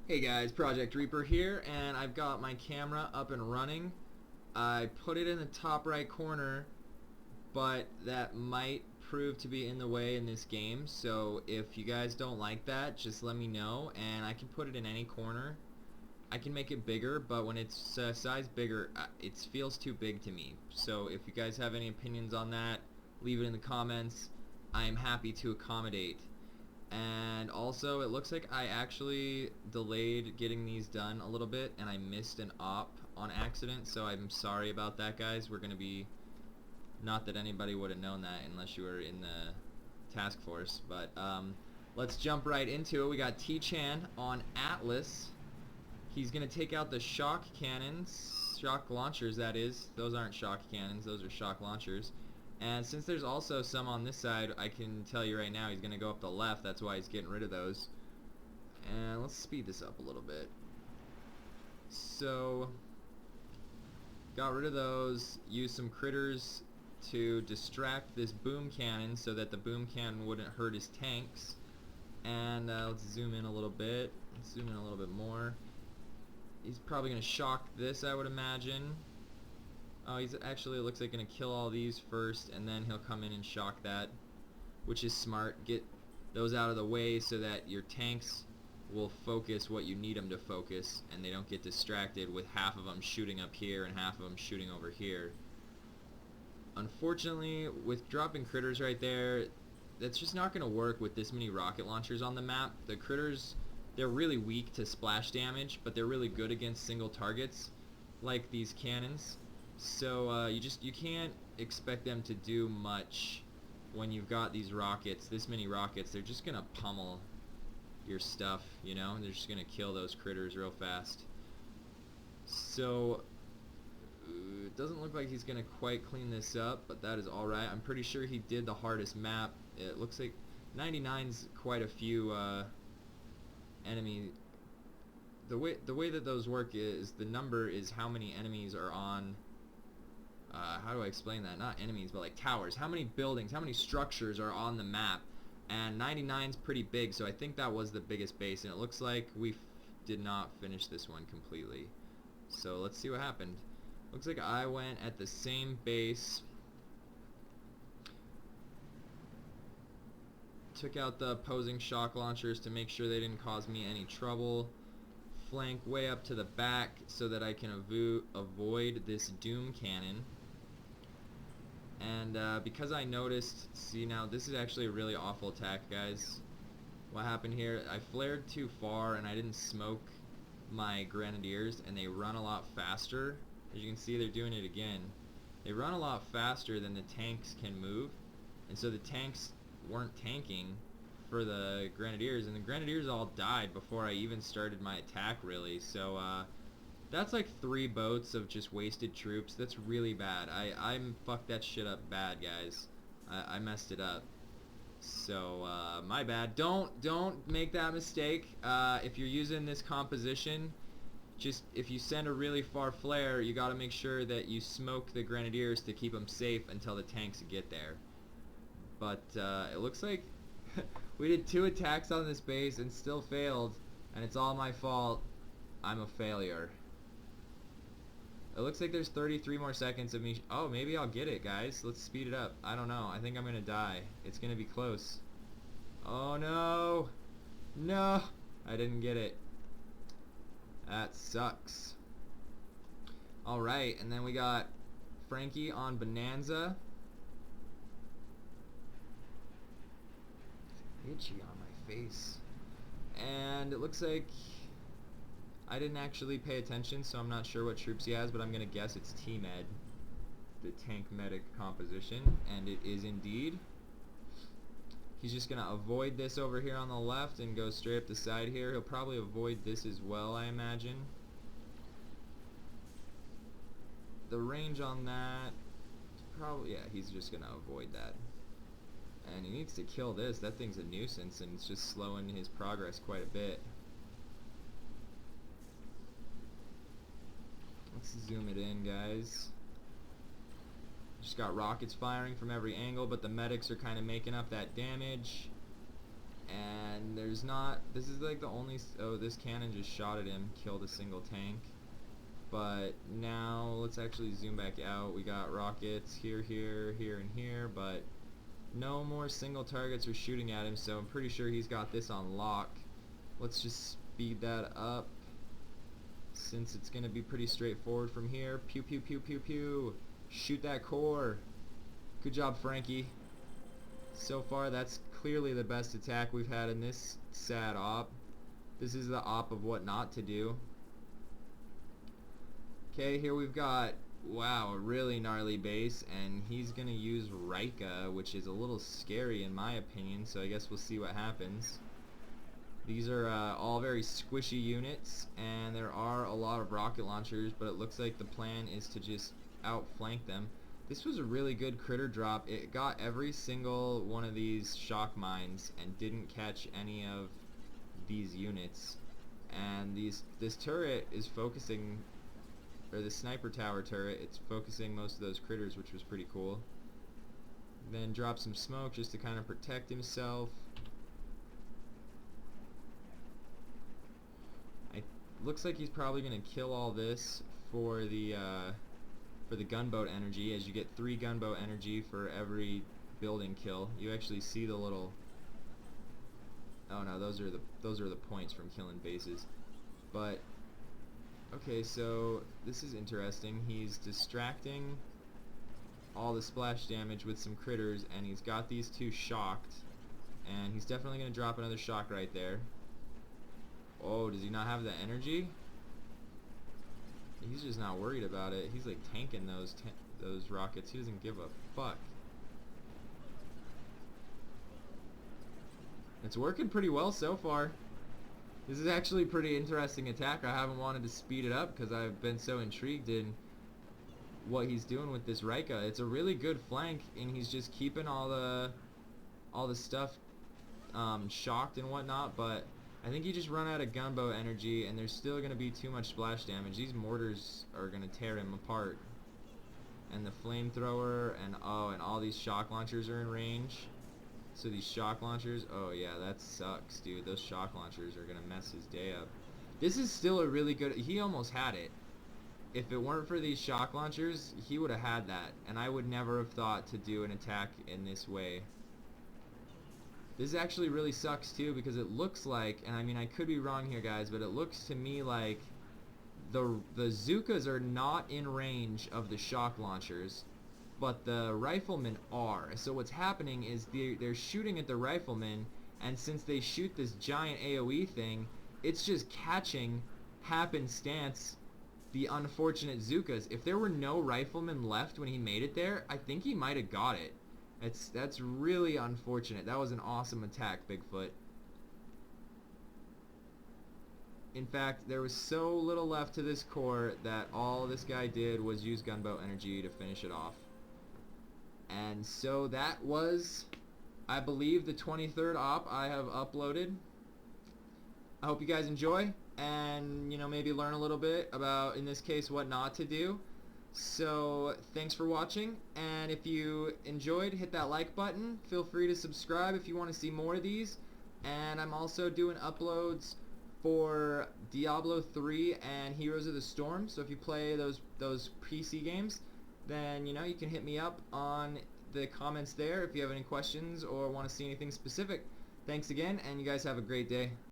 Hey guys, Project Reaper here, and I've got my camera up and running. I put it in the top right corner, but that might prove to be in the way in this game, so if you guys don't like that, just let me know, and I can put it in any corner. I can make it bigger, but when it's size bigger, it feels too big to me. So if you guys have any opinions on that, leave it in the comments. I am happy to accommodate. And also, it looks like I actually delayed getting these done a little bit, and I missed an op on accident, so I'm sorry about that, guys. We're going to be, not that anybody would have known that unless you were in the task force, but let's jump right into it. We got T-Chan on Atlas. He's going to take out the shock cannons, shock launchers that is. Those aren't shock cannons, those are shock launchers. And since there's also some on this side, I can tell you right now he's going to go up the left. That's why he's getting rid of those. And let's speed this up a little bit. So, got rid of those. Used some critters to distract this boom cannon so that the boom cannon wouldn't hurt his tanks. And let's zoom in a little bit. Let's zoom in a little bit more. He's probably going to shock this, I would imagine. Oh, he's actually, it looks like, going to kill all these first, and then he'll come in and shock that, which is smart. Get those out of the way so that your tanks will focus what you need them to focus, and they don't get distracted with half of them shooting up here and half of them shooting over here. Unfortunately, with dropping critters right there, that's just not going to work with this many rocket launchers on the map. The critters, they're really weak to splash damage, but they're really good against single targets, like these cannons. So you can't expect them to do much when you've got these rockets, this many rockets. They're just gonna pummel your stuff, you know. They're just gonna kill those critters real fast. So it doesn't look like he's gonna quite clean this up, but that is all right. I'm pretty sure he did the hardest map. It looks like 99's quite a few enemy. The way that those work is the number is how many enemies are on. How do I explain that? Not enemies, but like towers. How many buildings, how many structures are on the map? And 99's pretty big, so I think that was the biggest base. And it looks like we did not finish this one completely. So let's see what happened. Looks like I went at the same base. Took out the opposing shock launchers to make sure they didn't cause me any trouble. Flank way up to the back so that I can avoid this doom cannon. And because I noticed, see now, this is actually a really awful attack, guys. What happened here, I flared too far and I didn't smoke my grenadiers, and they run a lot faster. As you can see, they're doing it again. They run a lot faster than the tanks can move, and so the tanks weren't tanking for the grenadiers, and the grenadiers all died before I even started my attack, really. So that's like 3 boats of just wasted troops. That's really bad. I fucked that shit up bad, guys. I messed it up. So my bad. Don't make that mistake. If you're using this composition, just if you send a really far flare, you got to make sure that you smoke the grenadiers to keep them safe until the tanks get there. But it looks like we did 2 attacks on this base and still failed, and it's all my fault. I'm a failure. It looks like there's 33 more seconds of me. Oh, maybe I'll get it, guys. Let's speed it up. I don't know. I think I'm gonna die. It's gonna be close. Oh no! No! I didn't get it. That sucks. Alright, and then we got Frankie on Bonanza. Itchy on my face. And it looks like I didn't actually pay attention, so I'm not sure what troops he has, but I'm gonna guess it's T-Med, the tank medic composition, and it is indeed. He's just gonna avoid this over here on the left and go straight up the side here. He'll probably avoid this as well, I imagine. The range on that, probably, yeah, he's just gonna avoid that. And he needs to kill this. That thing's a nuisance, and it's just slowing his progress quite a bit. Let's zoom it in, guys. Just got rockets firing from every angle, but the medics are kind of making up that damage. And there's not, this is like the only, oh, this cannon just shot at him, killed a single tank. But now let's actually zoom back out. We got rockets here, here, here, and here, but no more single targets are shooting at him, so I'm pretty sure he's got this on lock. Let's just speed that up, since it's gonna be pretty straightforward from here. Pew pew pew pew pew. Shoot that core. Good job, Frankie. So far that's clearly the best attack we've had in this sad op. This is the op of what not to do. Okay, here we've got, wow, a really gnarly base, and he's gonna use Rika, which is a little scary in my opinion, so I guess we'll see what happens. These are all very squishy units, and there are a lot of rocket launchers, but it looks like the plan is to just outflank them. This was a really good critter drop. It got every single one of these shock mines and didn't catch any of these units. And this turret is focusing, or the sniper tower turret, it's focusing most of those critters, which was pretty cool. Then drop some smoke just to kind of protect himself. Looks like he's probably gonna kill all this for the gunboat energy, as you get 3 gunboat energy for every building kill. You actually see the little, oh no, those are the points from killing bases. But okay, so this is interesting. He's distracting all the splash damage with some critters, and he's got these 2 shocked, and he's definitely gonna drop another shock right there. Oh, does he not have the energy? He's just not worried about it. He's like tanking those rockets. He doesn't give a fuck. It's working pretty well so far. This is actually a pretty interesting attack. I haven't wanted to speed it up because I've been so intrigued in what he's doing with this Rika. It's a really good flank, and he's just keeping all the stuff shocked and whatnot, but I think you just run out of gunboat energy, and there's still going to be too much splash damage. These mortars are going to tear him apart. And the flamethrower, and oh, and all these shock launchers are in range. So these shock launchers, oh yeah, that sucks, dude. Those shock launchers are going to mess his day up. This is still a really good, he almost had it. If it weren't for these shock launchers, he would have had that. And I would never have thought to do an attack in this way. This actually really sucks too, because it looks like, and I mean I could be wrong here guys, but it looks to me like the Zookas are not in range of the shock launchers, but the riflemen are. So what's happening is they're shooting at the riflemen, and since they shoot this giant AoE thing, it's just catching happenstance the unfortunate Zookas. If there were no riflemen left when he made it there, I think he might have got it. That's really unfortunate. That was an awesome attack, Bigfoot. In fact, there was so little left to this core that all this guy did was use gunboat energy to finish it off. And so that was, I believe, the 23rd op I have uploaded. I hope you guys enjoy, and you know, maybe learn a little bit about, in this case, what not to do. So thanks for watching, and if you enjoyed, hit that like button. Feel free to subscribe if you want to see more of these. And I'm also doing uploads for Diablo 3 and Heroes of the Storm, so if you play those PC games, then you know, you can hit me up on the comments there if you have any questions or want to see anything specific. Thanks again, and you guys have a great day.